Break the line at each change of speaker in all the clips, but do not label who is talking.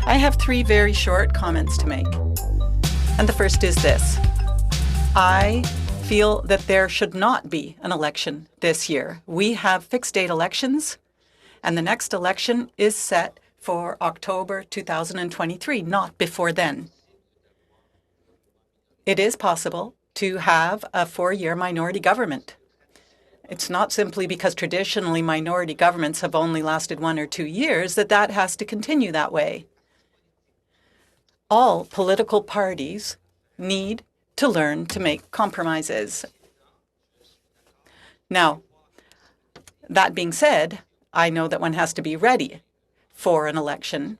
I have three very short comments to make. And the first is this. I feel that there should not be an election this year. We have fixed date elections, and the next election is set for October 2023, not before then. It is possible to have a 4-year minority government. It's not simply because traditionally minority governments have only lasted 1 or 2 years that has to continue that way. All political parties need to learn to make compromises. Now, that being said, I know that one has to be ready for an election,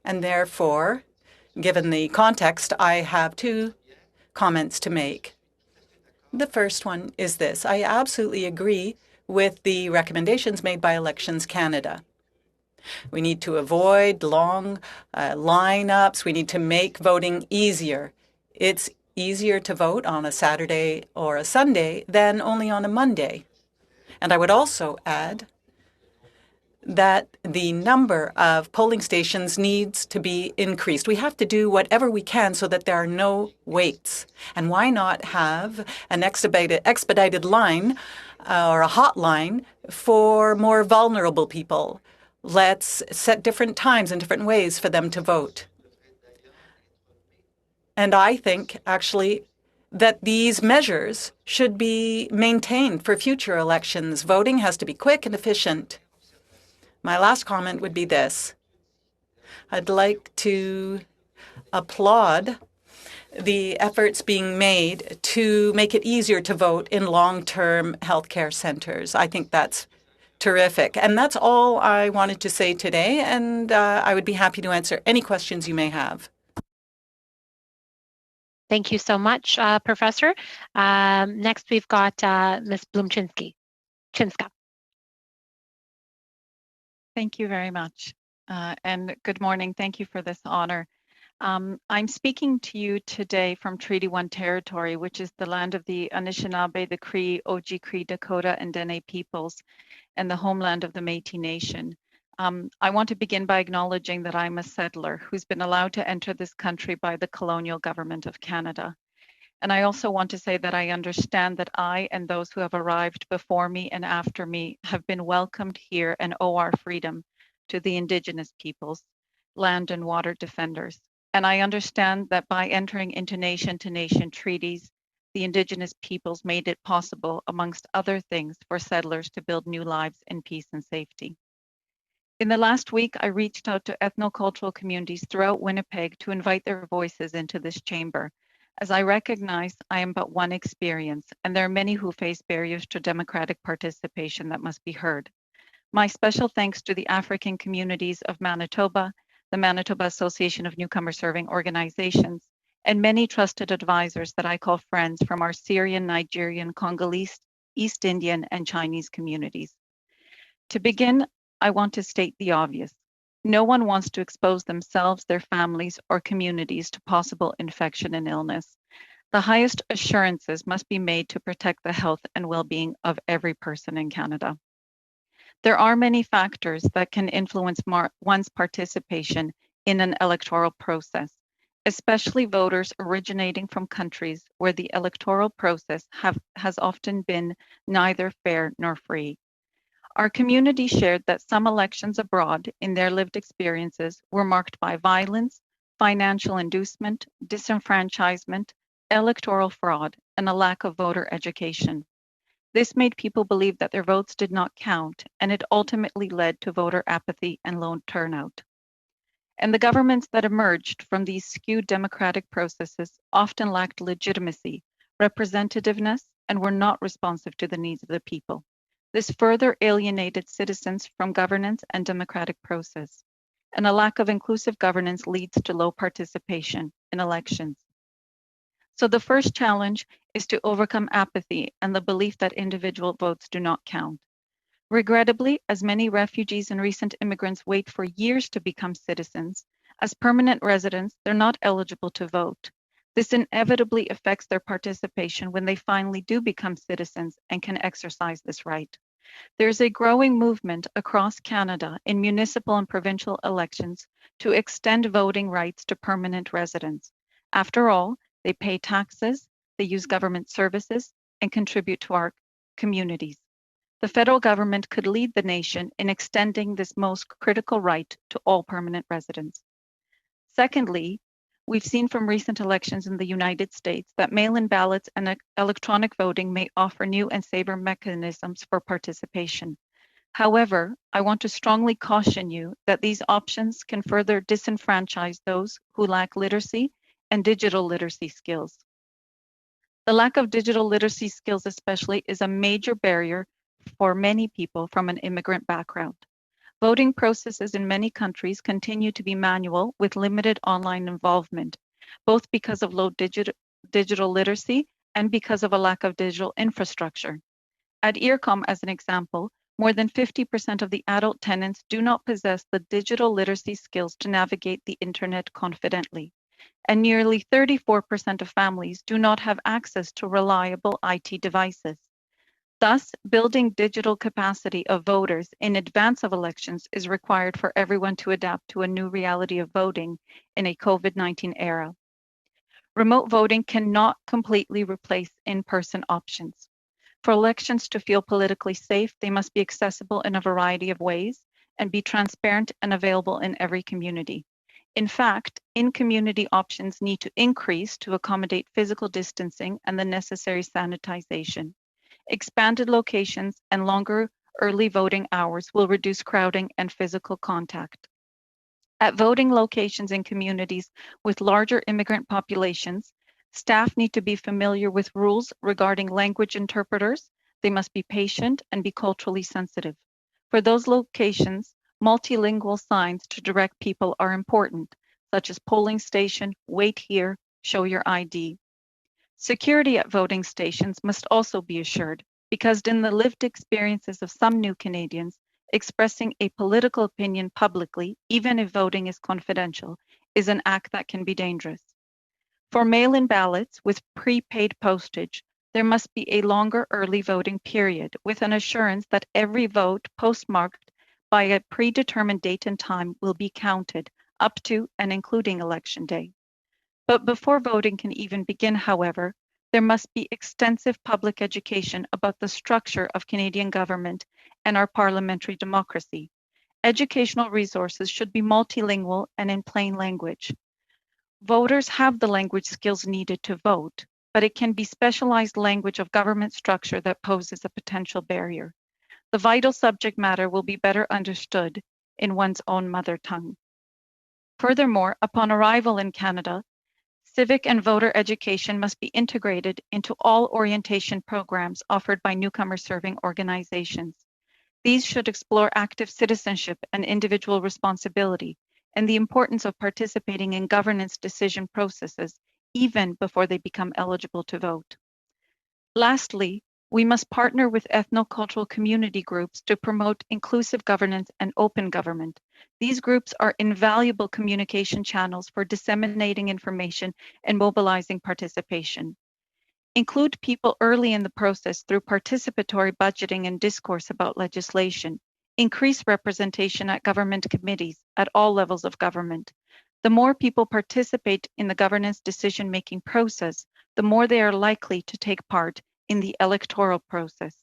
and therefore, given the context, I have two comments to make. The first one is this. I absolutely agree with the recommendations made by Elections Canada. We need to avoid long lineups. We need to make voting easier. It's easier to vote on a Saturday or a Sunday than only on a Monday. And I would also add that the number of polling stations needs to be increased. We have to do whatever we can so that there are no waits. And why not have an expedited line or a hotline for more vulnerable people? Let's set different times and different ways for them to vote. And I think, actually, that these measures should be maintained for future elections. Voting has to be quick and efficient. My last comment would be this. I'd like to applaud the efforts being made to make it easier to vote in long-term healthcare centers. I think that's terrific. And that's all I wanted to say today, and I would be happy to answer any questions you may have.
Thank you so much, Professor. Next, we've got Ms. Blumczynska.
Thank you very much, and good morning. Thank you for this honor. I'm speaking to you today from Treaty 1 territory, which is the land of the Anishinaabe, the Cree, Oji-Cree, Dakota, and Dene peoples, and the homeland of the Métis Nation. I want to begin by acknowledging that I'm a settler who's been allowed to enter this country by the colonial government of Canada. And I also want to say that I understand that I and those who have arrived before me and after me have been welcomed here and owe our freedom to the Indigenous peoples, land and water defenders. And I understand that by entering into nation-to-nation treaties, the Indigenous peoples made it possible, amongst other things, for settlers to build new lives in peace and safety. In the last week, I reached out to ethnocultural communities throughout Winnipeg to invite their voices into this chamber, as I recognize I am but one experience, and there are many who face barriers to democratic participation that must be heard. My special thanks to the African communities of Manitoba, the Manitoba Association of Newcomer Serving Organizations, and many trusted advisors that I call friends from our Syrian, Nigerian, Congolese, East Indian, and Chinese communities. To begin, I want to state the obvious. No one wants to expose themselves, their families, or communities to possible infection and illness. The highest assurances must be made to protect the health and well-being of every person in Canada. There are many factors that can influence one's participation in an electoral process, especially voters originating from countries where the electoral process has often been neither fair nor free. Our community shared that some elections abroad in their lived experiences were marked by violence, financial inducement, disenfranchisement, electoral fraud, and a lack of voter education. This made people believe that their votes did not count, and it ultimately led to voter apathy and low turnout. And the governments that emerged from these skewed democratic processes often lacked legitimacy, representativeness, and were not responsive to the needs of the people. This further alienated citizens from governance and democratic process, and a lack of inclusive governance leads to low participation in elections. So the first challenge is to overcome apathy and the belief that individual votes do not count. Regrettably, as many refugees and recent immigrants wait for years to become citizens, as permanent residents, they're not eligible to vote. This inevitably affects their participation when they finally do become citizens and can exercise this right. There's a growing movement across Canada in municipal and provincial elections to extend voting rights to permanent residents. After all, they pay taxes, they use government services, and contribute to our communities. The federal government could lead the nation in extending this most critical right to all permanent residents. Secondly, we've seen from recent elections in the United States that mail-in ballots and electronic voting may offer new and safer mechanisms for participation. However, I want to strongly caution you that these options can further disenfranchise those who lack literacy and digital literacy skills. The lack of digital literacy skills especially is a major barrier for many people from an immigrant background. Voting processes in many countries continue to be manual with limited online involvement, both because of low digital literacy and because of a lack of digital infrastructure. At IRCOM, as an example, more than 50% of the adult tenants do not possess the digital literacy skills to navigate the internet confidently, and nearly 34% of families do not have access to reliable IT devices. Thus, building digital capacity of voters in advance of elections is required for everyone to adapt to a new reality of voting in a COVID-19 era. Remote voting cannot completely replace in-person options. For elections to feel politically safe, they must be accessible in a variety of ways and be transparent and available in every community. In fact, in-community options need to increase to accommodate physical distancing and the necessary sanitization. Expanded locations and longer early voting hours will reduce crowding and physical contact. At voting locations in communities with larger immigrant populations, staff need to be familiar with rules regarding language interpreters. They must be patient and be culturally sensitive. For those locations, multilingual signs to direct people are important, such as polling station, wait here, show your ID. Security at voting stations must also be assured, because in the lived experiences of some new Canadians, expressing a political opinion publicly, even if voting is confidential, is an act that can be dangerous. For mail-in ballots with prepaid postage, there must be a longer early voting period with an assurance that every vote postmarked by a predetermined date and time will be counted up to and including Election Day. But before voting can even begin, however, there must be extensive public education about the structure of Canadian government and our parliamentary democracy. Educational resources should be multilingual and in plain language. Voters have the language skills needed to vote, but it can be specialized language of government structure that poses a potential barrier. The vital subject matter will be better understood in one's own mother tongue. Furthermore, upon arrival in Canada, civic and voter education must be integrated into all orientation programs offered by newcomer serving organizations. These should explore active citizenship and individual responsibility and the importance of participating in governance decision processes even before they become eligible to vote. Lastly, we must partner with ethnocultural community groups to promote inclusive governance and open government. These groups are invaluable communication channels for disseminating information and mobilizing participation. Include people early in the process through participatory budgeting and discourse about legislation. Increase representation at government committees at all levels of government. The more people participate in the governance decision-making process, the more they are likely to take part in the electoral process.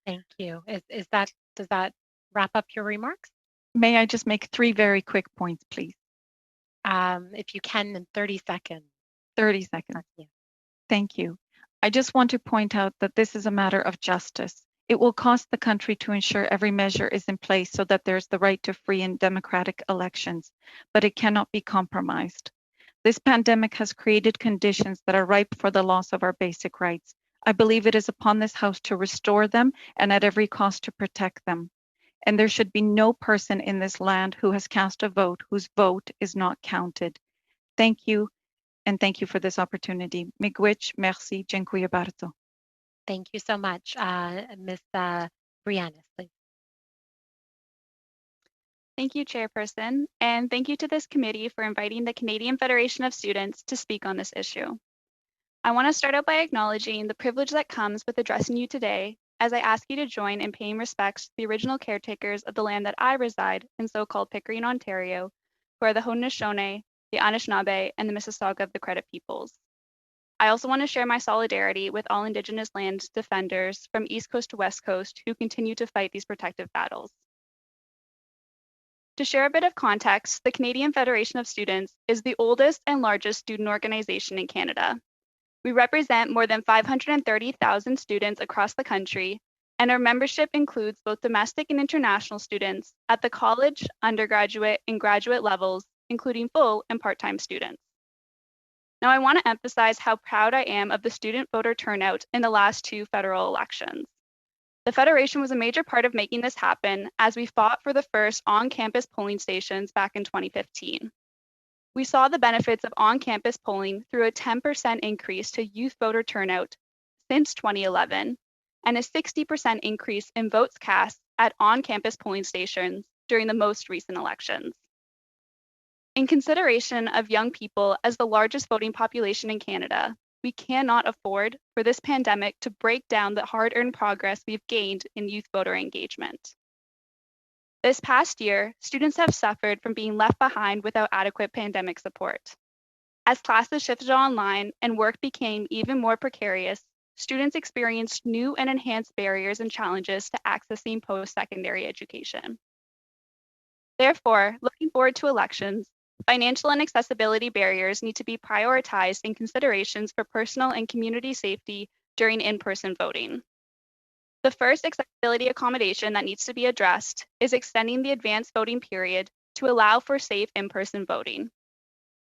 Thank you. Does that wrap up your remarks?
May I just make 3 very quick points, please?
If you can, in 30 seconds.
30 seconds.
Yeah.
Thank you. I just want to point out that this is a matter of justice. It will cost the country to ensure every measure is in place so that there's the right to free and democratic elections, but it cannot be compromised. This pandemic has created conditions that are ripe for the loss of our basic rights. I believe it is upon this House to restore them and at every cost to protect them. And there should be no person in this land who has cast a vote whose vote is not counted. Thank you, and thank you for this opportunity. Miigwech, merci, dziękuję bardzo.
Thank you so much. Ms. Brayiannis, please.
Thank you, Chairperson, and thank you to this committee for inviting the Canadian Federation of Students to speak on this issue. I want to start out by acknowledging the privilege that comes with addressing you today as I ask you to join in paying respects to the original caretakers of the land that I reside in so-called Pickering, Ontario, who are the Haudenosaunee, the Anishinaabe, and the Mississauga of the Credit Peoples. I also want to share my solidarity with all Indigenous land defenders from East Coast to West Coast who continue to fight these protective battles. To share a bit of context, the Canadian Federation of Students is the oldest and largest student organization in Canada. We represent more than 530,000 students across the country, and our membership includes both domestic and international students at the college, undergraduate, and graduate levels, including full and part-time students. Now, I want to emphasize how proud I am of the student voter turnout in the last two federal elections. The Federation was a major part of making this happen as we fought for the first on-campus polling stations back in 2015. We saw the benefits of on-campus polling through a 10% increase to youth voter turnout since 2011 and a 60% increase in votes cast at on-campus polling stations during the most recent elections. In consideration of young people as the largest voting population in Canada, we cannot afford for this pandemic to break down the hard-earned progress we've gained in youth voter engagement. This past year, students have suffered from being left behind without adequate pandemic support. As classes shifted online and work became even more precarious, students experienced new and enhanced barriers and challenges to accessing post-secondary education. Therefore, looking forward to elections, financial and accessibility barriers need to be prioritized in considerations for personal and community safety during in-person voting. The first accessibility accommodation that needs to be addressed is extending the advanced voting period to allow for safe in-person voting.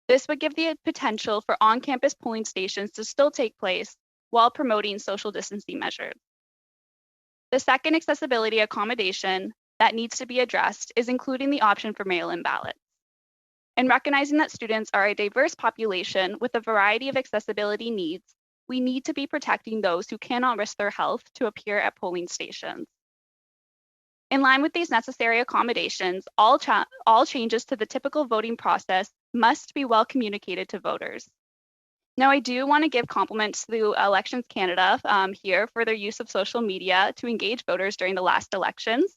This would give the potential for on-campus polling stations to still take place while promoting social distancing measures. The second accessibility accommodation that needs to be addressed is including the option for mail-in ballots. And recognizing that students are a diverse population with a variety of accessibility needs, we need to be protecting those who cannot risk their health to appear at polling stations. In line with these necessary accommodations, all changes to the typical voting process must be well communicated to voters. Now, I do want to give compliments to Elections Canada here for their use of social media to engage voters during the last elections.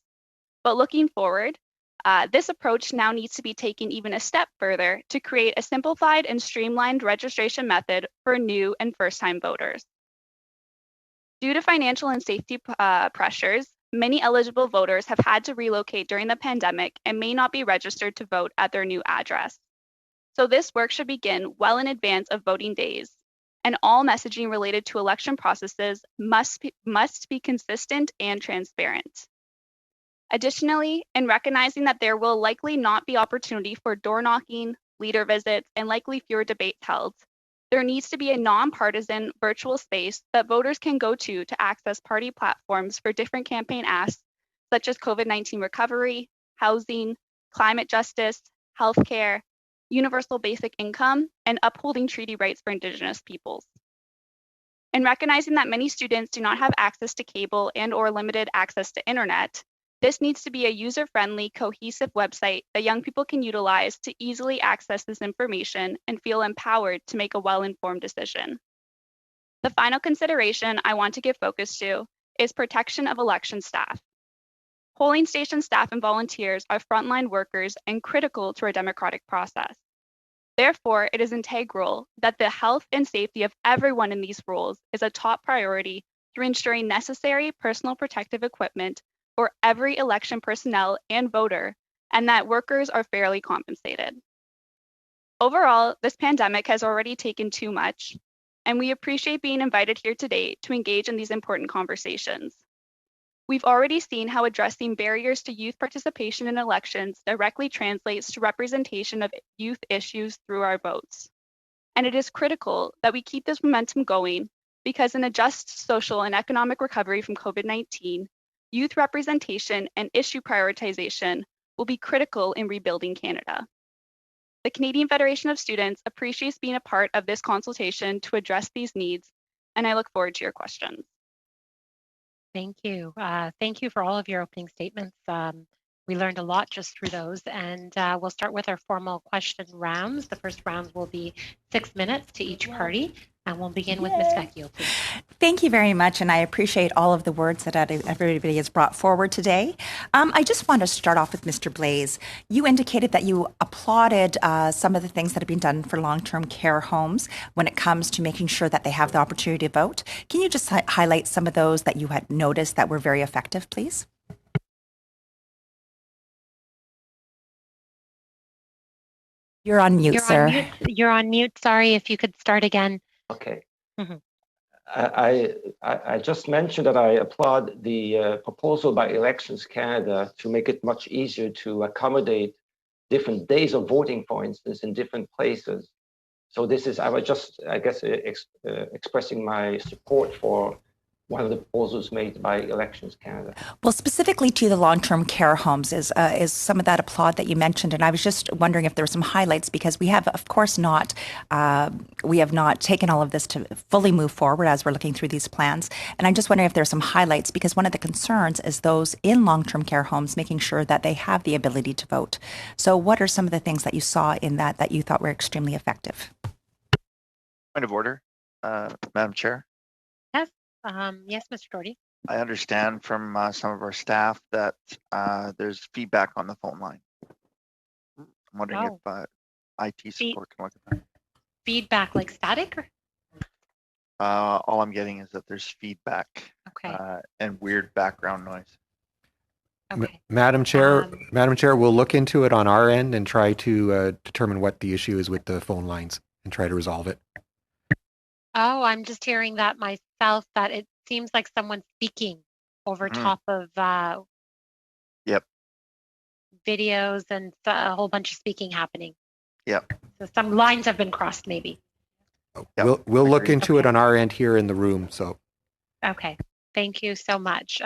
But looking forward, this approach now needs to be taken even a step further to create a simplified and streamlined registration method for new and first-time voters. Due to financial and safety pressures, many eligible voters have had to relocate during the pandemic and may not be registered to vote at their new address. So this work should begin well in advance of voting days, and all messaging related to election processes must be consistent and transparent. Additionally, in recognizing that there will likely not be opportunity for door knocking, leader visits, and likely fewer debates held, there needs to be a nonpartisan virtual space that voters can go to access party platforms for different campaign asks, such as COVID-19 recovery, housing, climate justice, healthcare, universal basic income, and upholding treaty rights for Indigenous peoples. In recognizing that many students do not have access to cable and/or limited access to internet, this needs to be a user-friendly, cohesive website that young people can utilize to easily access this information and feel empowered to make a well-informed decision. The final consideration I want to give focus to is protection of election staff. Polling station staff and volunteers are frontline workers and critical to our democratic process. Therefore, it is integral that the health and safety of everyone in these roles is a top priority through ensuring necessary personal protective equipment for every election personnel and voter, and that workers are fairly compensated. Overall, this pandemic has already taken too much, and we appreciate being invited here today to engage in these important conversations. We've already seen how addressing barriers to youth participation in elections directly translates to representation of youth issues through our votes. And it is critical that we keep this momentum going because in a just social and economic recovery from COVID-19, youth representation and issue prioritization will be critical in rebuilding Canada. The Canadian Federation of Students appreciates being a part of this consultation to address these needs, and I look forward to your questions.
Thank you. Thank you for all of your opening statements. We learned a lot just through those, and we'll start with our formal question rounds. The first round will be 6 minutes to each party. And we'll begin with Ms. Vecchio, please.
Thank you very much, and I appreciate all of the words that everybody has brought forward today. I just want to start off with Mr. Blais. You indicated that you applauded some of the things that have been done for long-term care homes when it comes to making sure that they have the opportunity to vote. Can you just highlight some of those that you had noticed that were very effective, please? You're on mute, sir.
You're on mute. Sorry, if you could start again.
Okay.
Mm-hmm.
I just mentioned that I applaud the proposal by Elections Canada to make it much easier to accommodate different days of voting, for instance, in different places. So this is, I was just, I guess, expressing my support for one of the proposals made by Elections Canada.
Well, specifically to the long-term care homes is some of that applaud that you mentioned, and I was just wondering if there were some highlights, because we have, of course, not taken all of this to fully move forward as we're looking through these plans. And I'm just wondering if there are some highlights, because one of the concerns is those in long-term care homes making sure that they have the ability to vote. So, what are some of the things that you saw in that you thought were extremely effective?
Point of order, Madam Chair.
Yes, Mr. Doherty.
I understand from some of our staff that there's feedback on the phone line. I'm wondering if IT support can look at that.
Feedback like static? Or?
All I'm getting is that there's feedback and weird background noise.
Okay.
Madam Chair, we'll look into it on our end and try to determine what the issue is with the phone lines and try to resolve it.
Oh, I'm just hearing that myself, that it seems like someone's speaking over top of videos and a whole bunch of speaking happening.
Yep.
So some lines have been crossed, maybe.
We'll look into it on our end here in the room. So.
Okay. Thank you so much.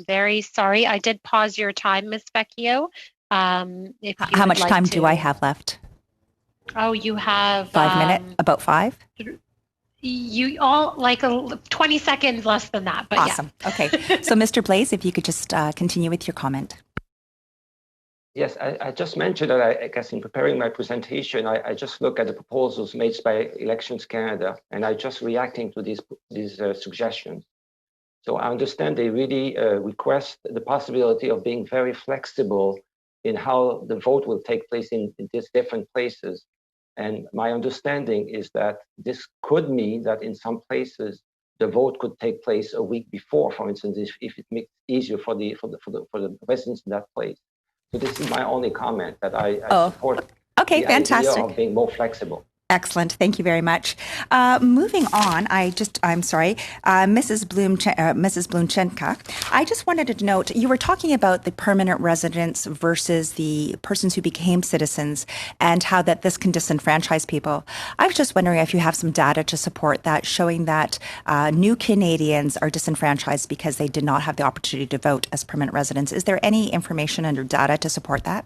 Very sorry. I did pause your time, Ms. Vecchio.
How much time do I have left?
Oh, you have
5 minutes, about 5?
You all like 20 seconds less than that, but
awesome. Yeah. Okay. So, Mr. Blais, if you could just continue with your comment.
Yes, I just mentioned that I guess in preparing my presentation, I just look at the proposals made by Elections Canada, and I just reacting to these suggestions. So I understand they really request the possibility of being very flexible in how the vote will take place in these different places. And my understanding is that this could mean that in some places the vote could take place a week before, for instance, if it makes it easier for the residents in that place. So this is my only comment, that I support the
fantastic.
idea of being more flexible.
Excellent. Thank you very much. Moving on, Mrs. Blumczynska, I just wanted to note, you were talking about the permanent residents versus the persons who became citizens and how that this can disenfranchise people. I was just wondering if you have some data to support that, showing that new Canadians are disenfranchised because they did not have the opportunity to vote as permanent residents. Is there any information under data to support that?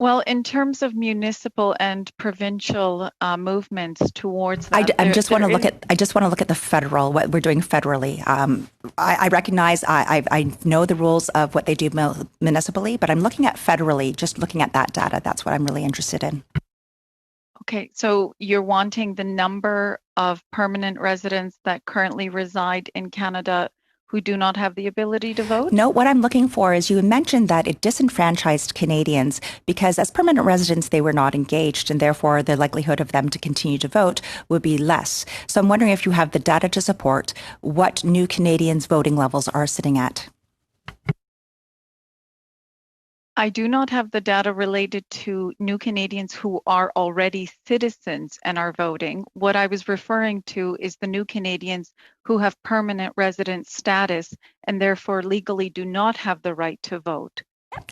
Well, in terms of municipal and provincial movements towards that,
I just want to look at the federal, what we're doing federally. I recognize I know the rules of what they do municipally, but I'm looking at federally, just looking at that data. That's what I'm really interested in.
Okay, so you're wanting the number of permanent residents that currently reside in Canada who do not have the ability to vote?
No, what I'm looking for is, you mentioned that it disenfranchised Canadians because as permanent residents, they were not engaged, and therefore the likelihood of them to continue to vote would be less. So I'm wondering if you have the data to support what new Canadians' voting levels are sitting at.
I do not have the data related to new Canadians who are already citizens and are voting. What I was referring to is the new Canadians who have permanent resident status and therefore legally do not have the right to vote.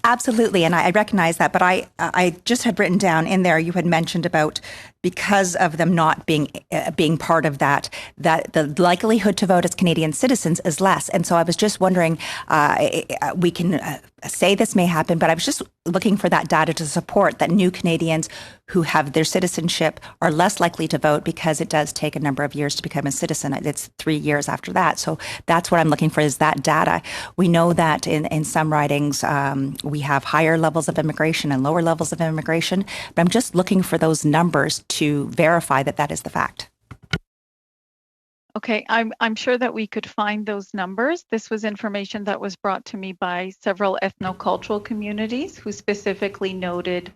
Absolutely, and I recognize that, but I just had written down in there, you had mentioned about because of them not being part of that the likelihood to vote as Canadian citizens is less. And so I was just wondering, we can say this may happen, but I was just looking for that data to support that new Canadians who have their citizenship are less likely to vote, because it does take a number of years to become a citizen. It's 3 years after that. So that's what I'm looking for, is that data. We know that in some ridings, we have higher levels of immigration and lower levels of immigration, but I'm just looking for those numbers to verify that that is the fact.
Okay, I'm sure that we could find those numbers. This was information that was brought to me by several ethnocultural communities who specifically noted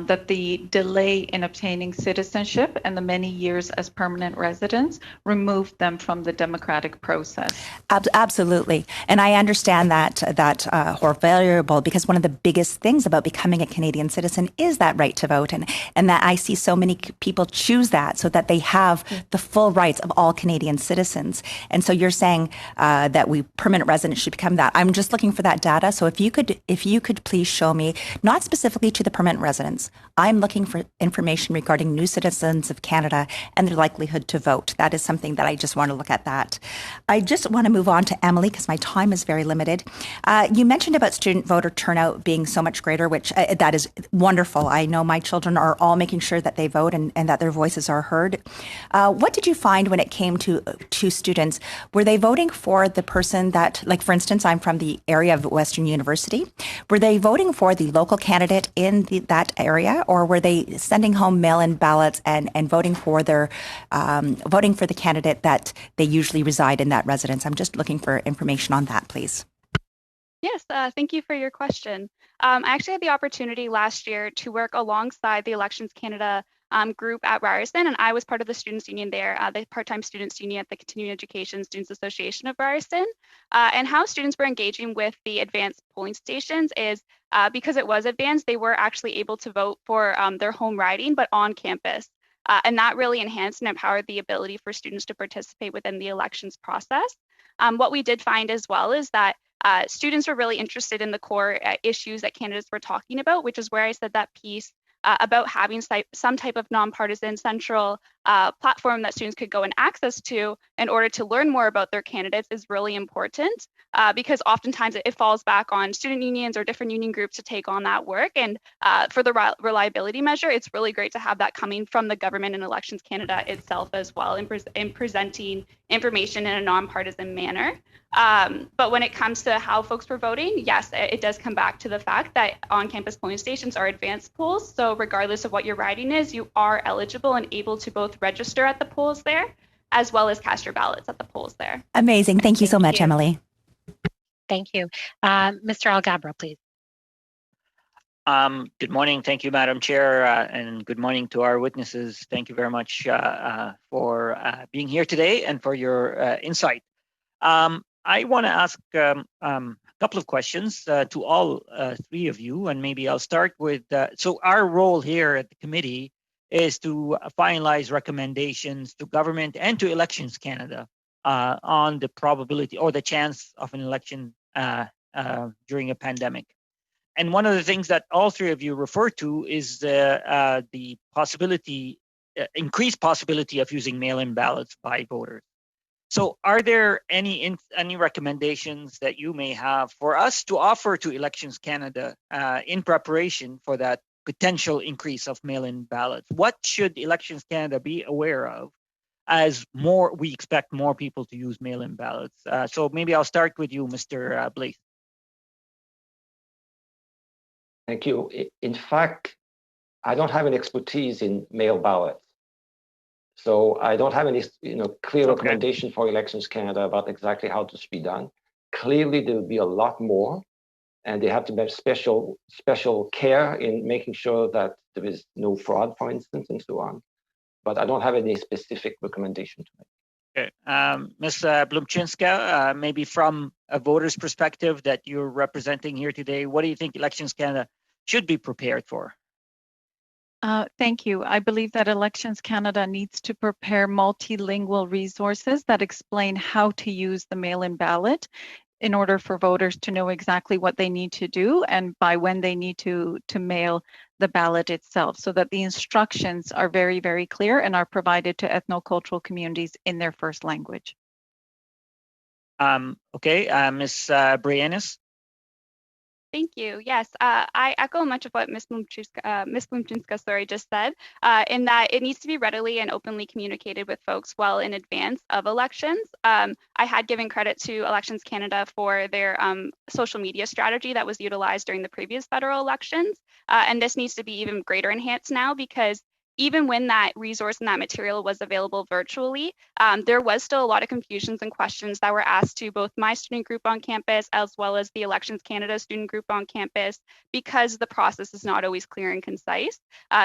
that the delay in obtaining citizenship and the many years as permanent residents removed them from the democratic process.
Absolutely. And I understand that variable, because one of the biggest things about becoming a Canadian citizen is that right to vote. And that I see so many people choose that so that they have the full rights of all Canadian citizens. And so you're saying that permanent residents should become that. I'm just looking for that data. So if you could please show me, not specifically to the permanent residents, I'm looking for information regarding new citizens of Canada and their likelihood to vote. That is something that I just want to look at that. I just want to move on to Emily because my time is very limited. You mentioned about student voter turnout being so much greater, which that is wonderful. I know my children are all making sure that they vote and that their voices are heard. What did you find when it came to students? Were they voting for the person that, like for instance, I'm from the area of Western University. Were they voting for the local candidate in that area, or were they sending home mail-in ballots and voting for the candidate that they usually reside in that residence? I'm just looking for information on that, please.
Yes, thank you for your question. I actually had the opportunity last year to work alongside the Elections Canada group at Ryerson, and I was part of the students union there, the part-time students union at the Continuing Education Students Association of Ryerson. And how students were engaging with the advanced polling stations is because it was advanced, they were actually able to vote for their home riding, but on campus. And that really enhanced and empowered the ability for students to participate within the elections process. What we did find as well is that students were really interested in the core issues that candidates were talking about, which is where I said that piece about having some type of nonpartisan central platform that students could go and access to in order to learn more about their candidates is really important because oftentimes it falls back on student unions or different union groups to take on that work. And for the reliability measure, it's really great to have that coming from the government and Elections Canada itself as well in presenting information in a nonpartisan manner. But when it comes to how folks were voting, yes, it does come back to the fact that on-campus polling stations are advanced polls. So regardless of what your riding is, you are eligible and able to both register at the polls there, as well as cast your ballots at the polls there.
Amazing. Thank you so much, Emily.
Thank you. Mr. Alghabra, please.
Good morning. Thank you, Madam Chair, and good morning to our witnesses. Thank you very much for being here today and for your insight. I want to ask a couple of questions to all three of you, and maybe I'll start with, so our role here at the committee is to finalize recommendations to government and to Elections Canada on the probability or the chance of an election during a pandemic. And one of the things that all three of you refer to is the possibility, increased possibility of using mail-in ballots by voters. So are there any recommendations that you may have for us to offer to Elections Canada in preparation for that potential increase of mail-in ballots? What should Elections Canada be aware of as we expect more people to use mail-in ballots? So maybe I'll start with you, Mr. Blais.
Thank you. In fact, I don't have an expertise in mail ballots. So I don't have any clear recommendation for Elections Canada about exactly how this should be done. Clearly, there will be a lot more, and they have to have special care in making sure that there is no fraud, for instance, and so on. But I don't have any specific recommendation to make.
Okay. Ms. Blumczynska, maybe from a voter's perspective that you're representing here today, what do you think Elections Canada should be prepared for?
Thank you. I believe that Elections Canada needs to prepare multilingual resources that explain how to use the mail-in ballot in order for voters to know exactly what they need to do and by when they need to mail the ballot itself, so that the instructions are very, very clear and are provided to ethnocultural communities in their first language.
Okay, Ms. Brayiannis.
Thank you. Yes, I echo much of what Ms. Blumczynska, just said, in that it needs to be readily and openly communicated with folks well in advance of elections. I had given credit to Elections Canada for their social media strategy that was utilized during the previous federal elections, and this needs to be even greater enhanced now because even when that resource and that material was available virtually, there was still a lot of confusions and questions that were asked to both my student group on campus as well as the Elections Canada student group on campus, because the process is not always clear and concise.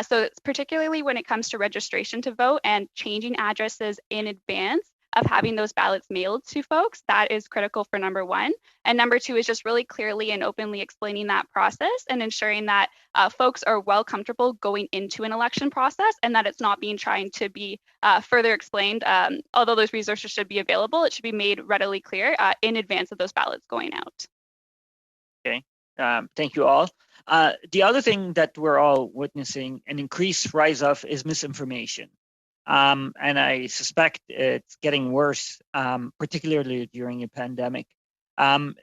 So it's particularly when it comes to registration to vote and changing addresses in advance of having those ballots mailed to folks, that is critical for number one. And number two is just really clearly and openly explaining that process and ensuring that folks are well comfortable going into an election process and that it's not being trying to be further explained. Although those resources should be available, it should be made readily clear in advance of those ballots going out.
Okay, thank you all. The other thing that we're all witnessing an increased rise of is misinformation. And I suspect it's getting worse, particularly during a pandemic.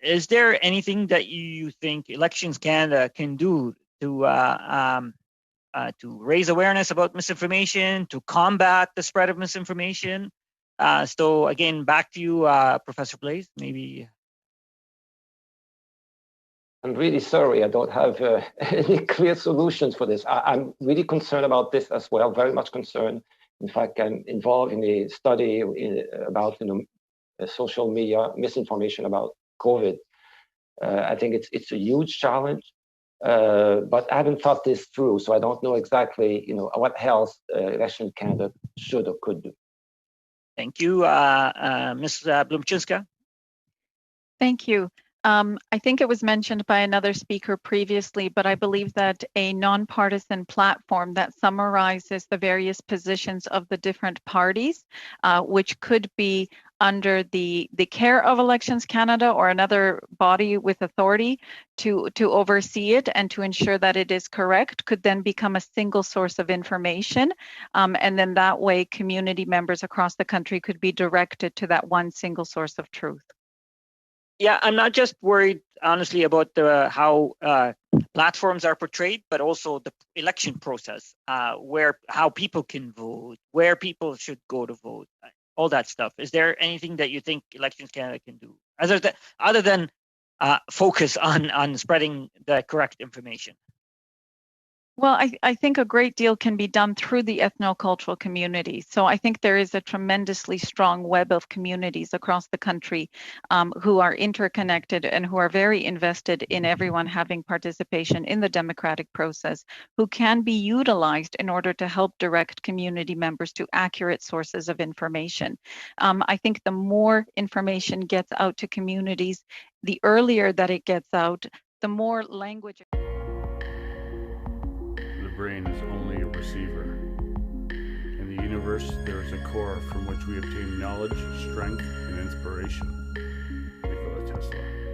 Is there anything that you think Elections Canada can do to raise awareness about misinformation, to combat the spread of misinformation? So again, back to you, Professor Blais, maybe.
I'm really sorry, I don't have any clear solutions for this. I'm really concerned about this as well, very much concerned. In fact, I'm involved in a study about social media misinformation about COVID. I think it's a huge challenge, but I haven't thought this through, so I don't know exactly what else Elections Canada should or could do.
Thank you, Ms. Blumczynska.
Thank you. I think it was mentioned by another speaker previously, but I believe that a nonpartisan platform that summarizes the various positions of the different parties, which could be under the care of Elections Canada or another body with authority to oversee it and to ensure that it is correct, could then become a single source of information. And then that way, community members across the country could be directed to that one single source of truth.
Yeah, I'm not just worried, honestly, about how platforms are portrayed, but also the election process, how people can vote, where people should go to vote, all that stuff. Is there anything that you think Elections Canada can do other than focus on spreading the correct information?
Well, I think a great deal can be done through the ethnocultural community. So I think there is a tremendously strong web of communities across the country who are interconnected and who are very invested in everyone having participation in the democratic process, who can be utilized in order to help direct community members to accurate sources of information. I think the more information gets out to communities, the earlier that it gets out, the more language.
The brain is only a receiver. In the universe, there is a core from which we obtain knowledge, strength, and inspiration. Nikola Tesla.